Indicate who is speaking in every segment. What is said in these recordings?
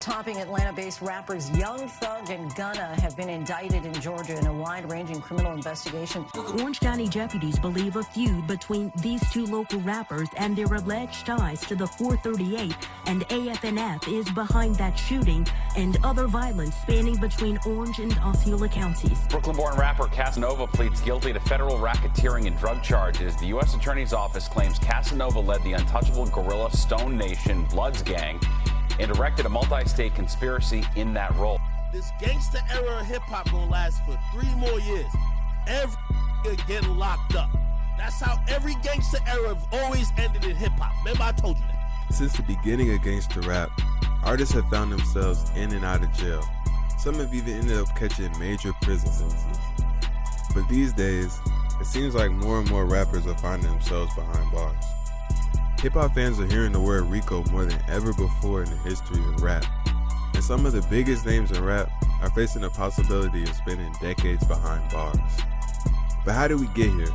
Speaker 1: Topping Atlanta-based rappers Young Thug and Gunna have been indicted in Georgia in a wide-ranging criminal investigation.
Speaker 2: Orange County deputies believe a feud between these two local rappers and their alleged ties to the 438 and AFNF is behind that shooting and other violence spanning between Orange and Osceola counties.
Speaker 3: Brooklyn-born rapper Casanova pleads guilty to federal racketeering and drug charges. The U.S. Attorney's Office claims Casanova led the untouchable guerrilla Stone Nation Bloods gang and directed a multi-state conspiracy in that role.
Speaker 4: This gangster era of hip-hop gonna last for 3 more years. Every getting locked up. That's how every gangster era always ended in hip-hop. Remember, I told you that.
Speaker 5: Since the beginning of gangster rap, artists have found themselves in and out of jail. Some have even ended up catching major prison sentences. But these days, it seems like more and more rappers are finding themselves behind bars. Hip-hop fans are hearing the word Rico more than ever before in the history of rap. And some of the biggest names in rap are facing the possibility of spending decades behind bars. But how did we get here?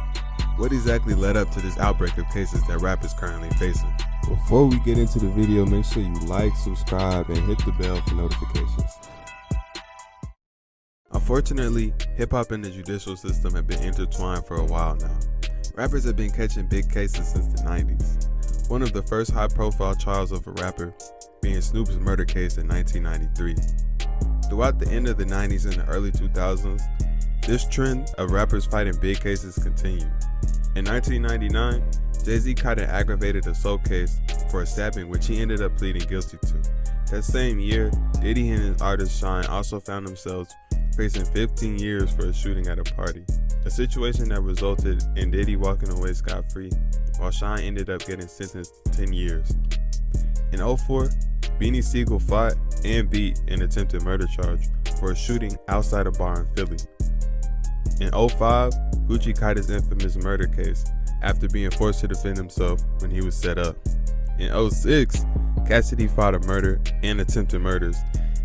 Speaker 5: What exactly led up to this outbreak of cases that rap is currently facing? Before we get into the video, make sure you like, subscribe, and hit the bell for notifications. Unfortunately, hip-hop and the judicial system have been intertwined for a while now. Rappers have been catching big cases since the 90s. One of the first high-profile trials of a rapper being Snoop's murder case in 1993. Throughout the end of the 90s and the early 2000s, this trend of rappers fighting big cases continued. In 1999, Jay-Z caught an aggravated assault case for a stabbing which he ended up pleading guilty to. That same year, Diddy and his artist Shine also found themselves facing 15 years for a shooting at a party, a situation that resulted in Diddy walking away scot-free, while Shine ended up getting sentenced to 10 years. In 2004, Beanie Siegel fought and beat an attempted murder charge for a shooting outside a bar in Philly. In 2005, Gucci caught his infamous murder case after being forced to defend himself when he was set up. In 2006, Cassidy fought a murder and attempted murders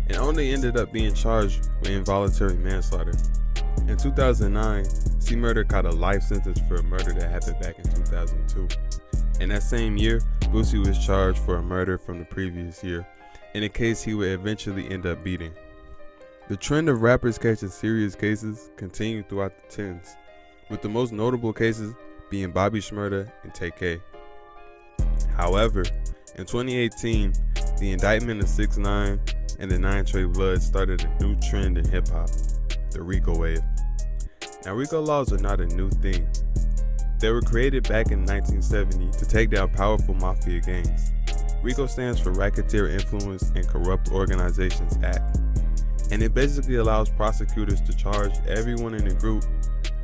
Speaker 5: and only ended up being charged with involuntary manslaughter. In 2009, C-Murder caught a life sentence for a murder that happened back in 2002. In that same year, Boosie was charged for a murder from the previous year, in a case he would eventually end up beating. The trend of rappers catching serious cases continued throughout the 10s, with the most notable cases being Bobby Shmurda and Tay-K. However, in 2018, the indictment of 6ix9ine and the 9 Trey Bloods started a new trend in hip-hop, the Rico wave. Now, Rico laws are not a new thing. They were created back in 1970 to take down powerful mafia gangs. Rico stands for Racketeer Influence and Corrupt Organizations Act, and it basically allows prosecutors to charge everyone in the group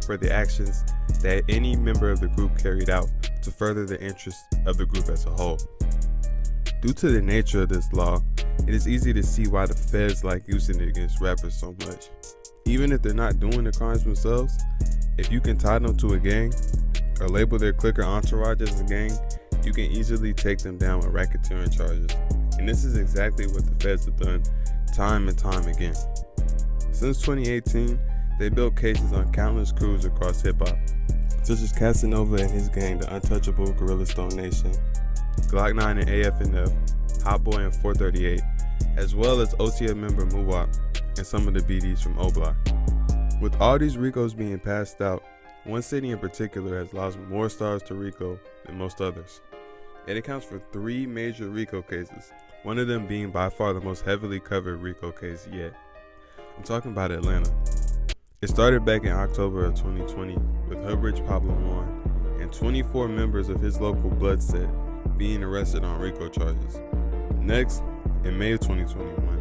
Speaker 5: for the actions that any member of the group carried out to further the interests of the group as a whole. Due to the nature of this law, it is easy to see why the feds like using it against rappers so much. Even if they're not doing the crimes themselves, if you can tie them to a gang or label their clique or entourage as a gang, you can easily take them down with racketeering charges. And this is exactly what the feds have done time and time again. Since 2018, they built cases on countless crews across hip-hop, such as Casanova and his gang, the untouchable Guerrilla Stone Nation, Glock 9 and AFNF, Hot Boy and 438, as well as OTF member Muwap and some of the BDs from O-Block. With all these Ricos being passed out, one city in particular has lost more stars to Rico than most others. It accounts for 3 major Rico cases, one of them being by far the most heavily covered Rico case yet. I'm talking about Atlanta. It started back in October of 2020 with Hoodbridge Pablo Juan and 24 members of his local blood set being arrested on Rico charges. Next, in May of 2021,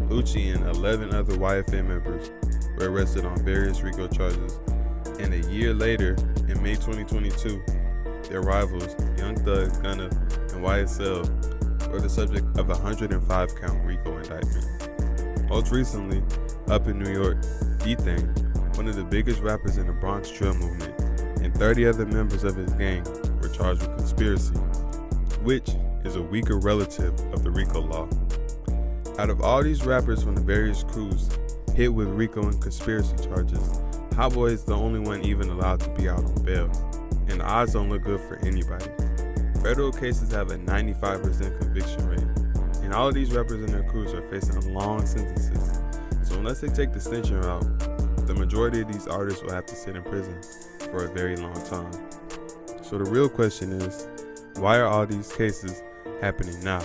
Speaker 5: Lucci and 11 other YFN members were arrested on various Rico charges, and a year later, in May 2022, their rivals, Young Thug, Gunna, and YSL, were the subject of a 105-count Rico indictment. Most recently, up in New York, D-Thang, one of the biggest rappers in the Bronx Trail movement, and 30 other members of his gang were charged with conspiracy, which is a weaker relative of the Rico law. Out of all these rappers from the various crews hit with Rico and conspiracy charges, Hot Boy is the only one even allowed to be out on bail, and the odds don't look good for anybody. Federal cases have a 95% conviction rate, And all of these rappers and their crews are facing long sentences. So unless they take the extension route, the majority of these artists will have to sit in prison for a very long time. So the real question is, why are all these cases happening now?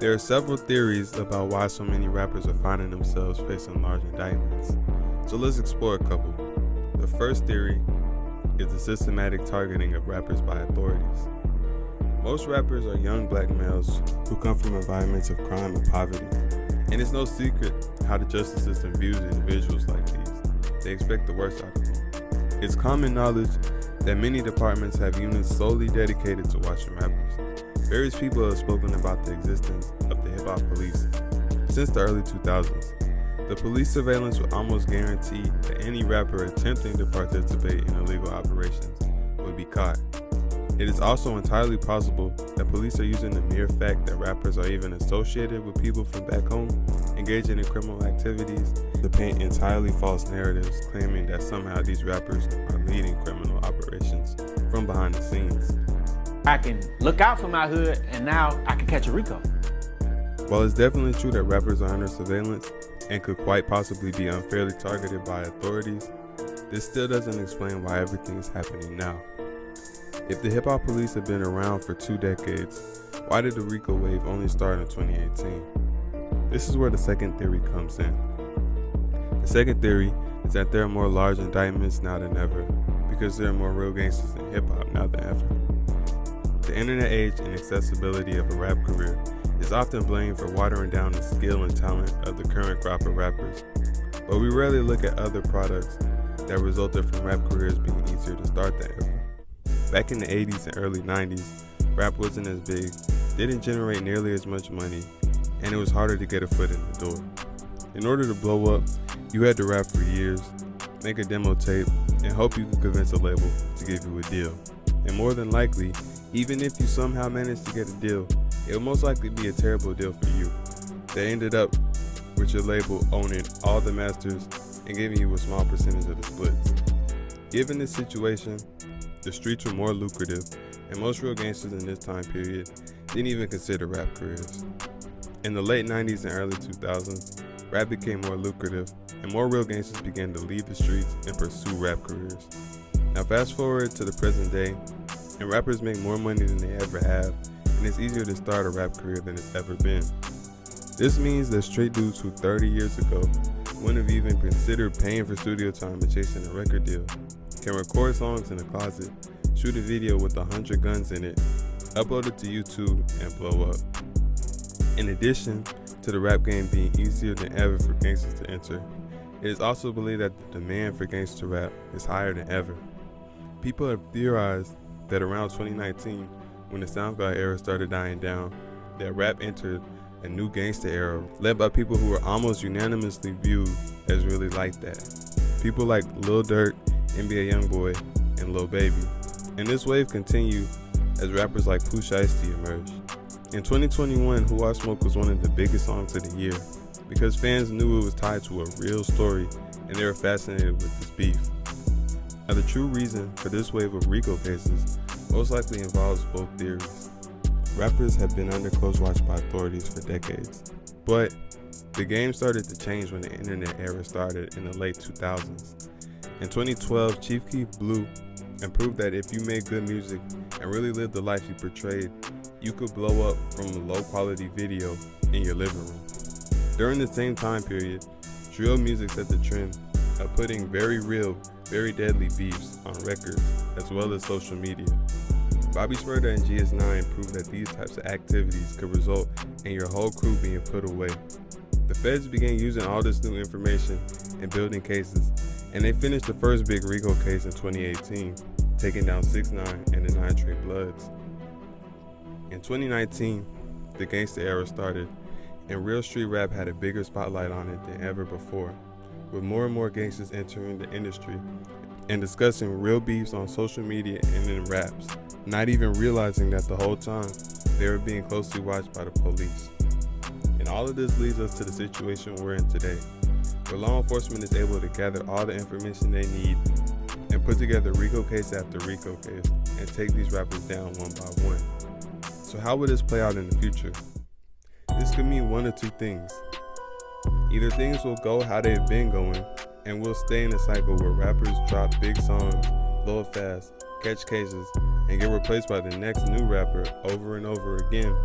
Speaker 5: There are several theories about why so many rappers are finding themselves facing large indictments. So let's explore a couple. The first theory is the systematic targeting of rappers by authorities. Most rappers are young black males who come from environments of crime and poverty. And it's no secret how the justice system views individuals like these. They expect the worst out of them. It's common knowledge that many departments have units solely dedicated to watching rappers. Various people have spoken about the existence of the hip-hop police since the early 2000s. The police surveillance would almost guarantee that any rapper attempting to participate in illegal operations would be caught. It is also entirely possible that police are using the mere fact that rappers are even associated with people from back home engaging in criminal activities to paint entirely false narratives claiming that somehow these rappers are leading criminal operations from behind the scenes.
Speaker 6: I can look out for my hood and now I can catch a Rico.
Speaker 5: While it's definitely true that rappers are under surveillance and could quite possibly be unfairly targeted by authorities, this still doesn't explain why everything is happening now. If the hip-hop police have been around for 2 decades, why did the Rico wave only start in 2018? This is where the second theory comes in. The second theory is that there are more large indictments now than ever, because there are more real gangsters in hip-hop now than ever. The internet age and accessibility of a rap career is often blamed for watering down the skill and talent of the current crop of rappers, but we rarely look at other products that resulted from rap careers being easier to start than ever. Back in the 80s and early 90s, rap wasn't as big, didn't generate nearly as much money, and it was harder to get a foot in the door. In order to blow up, you had to rap for years, make a demo tape, and hope you could convince a label to give you a deal. And more than likely, even if you somehow managed to get a deal, it would most likely be a terrible deal for you. They ended up with your label owning all the masters and giving you a small percentage of the splits. Given this situation, the streets were more lucrative, and most real gangsters in this time period didn't even consider rap careers. In the late 90s and early 2000s, rap became more lucrative, and more real gangsters began to leave the streets and pursue rap careers. Now fast forward to the present day, and rappers make more money than they ever have, and it's easier to start a rap career than it's ever been. This means that straight dudes who 30 years ago wouldn't have even considered paying for studio time and chasing a record deal can record songs in a closet, shoot a video with 100 guns in it, upload it to YouTube, and blow up. In addition to the rap game being easier than ever for gangsters to enter, it is also believed that the demand for gangster rap is higher than ever. People have theorized that around 2019, when the SoundCloud era started dying down, that rap entered a new gangster era led by people who were almost unanimously viewed as really like that. People like Lil Durk, NBA Youngboy, and Lil Baby. And this wave continued as rappers like Pooh Shiesty emerged. In 2021, Who I Smoke was one of the biggest songs of the year because fans knew it was tied to a real story and they were fascinated with this beef. Now the true reason for this wave of Rico cases most likely involves both theories. Rappers have been under close watch by authorities for decades, but the game started to change when the internet era started in the late 2000s. In 2012, Chief Keef blew and proved that if you made good music and really lived the life you portrayed, you could blow up from a low quality video in your living room. During the same time period, drill music set the trend of putting very real, very deadly beefs on records as well as social media. Bobby Shmurda and GS9 proved that these types of activities could result in your whole crew being put away. The feds began using all this new information and building cases, and they finished the first big Rico case in 2018, taking down 6ix9ine and the 9 Trey Bloods. In 2019, the gangsta era started, and real street rap had a bigger spotlight on it than ever before, with more and more gangsters entering the industry and discussing real beefs on social media and in raps, not even realizing that the whole time they were being closely watched by the police. And all of this leads us to the situation we're in today, where law enforcement is able to gather all the information they need and put together Rico case after Rico case and take these rappers down one by one. So how will this play out in the future? This could mean one of two things. Either things will go how they've been going, and we'll stay in a cycle where rappers drop big songs, blow up fast, catch cases, and get replaced by the next new rapper over and over again.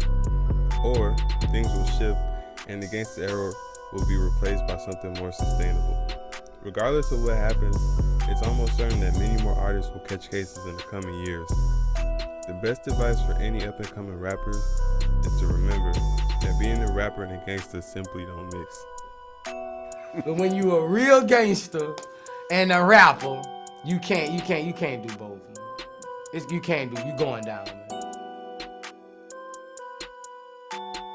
Speaker 5: Or things will shift and the gangsta era will be replaced by something more sustainable. Regardless of what happens, it's almost certain that many more artists will catch cases in the coming years. The best advice for any up-and-coming rappers is to remember that being a rapper and a gangster simply don't mix.
Speaker 7: But when you a real gangster and a rapper, you can't do both. You going down.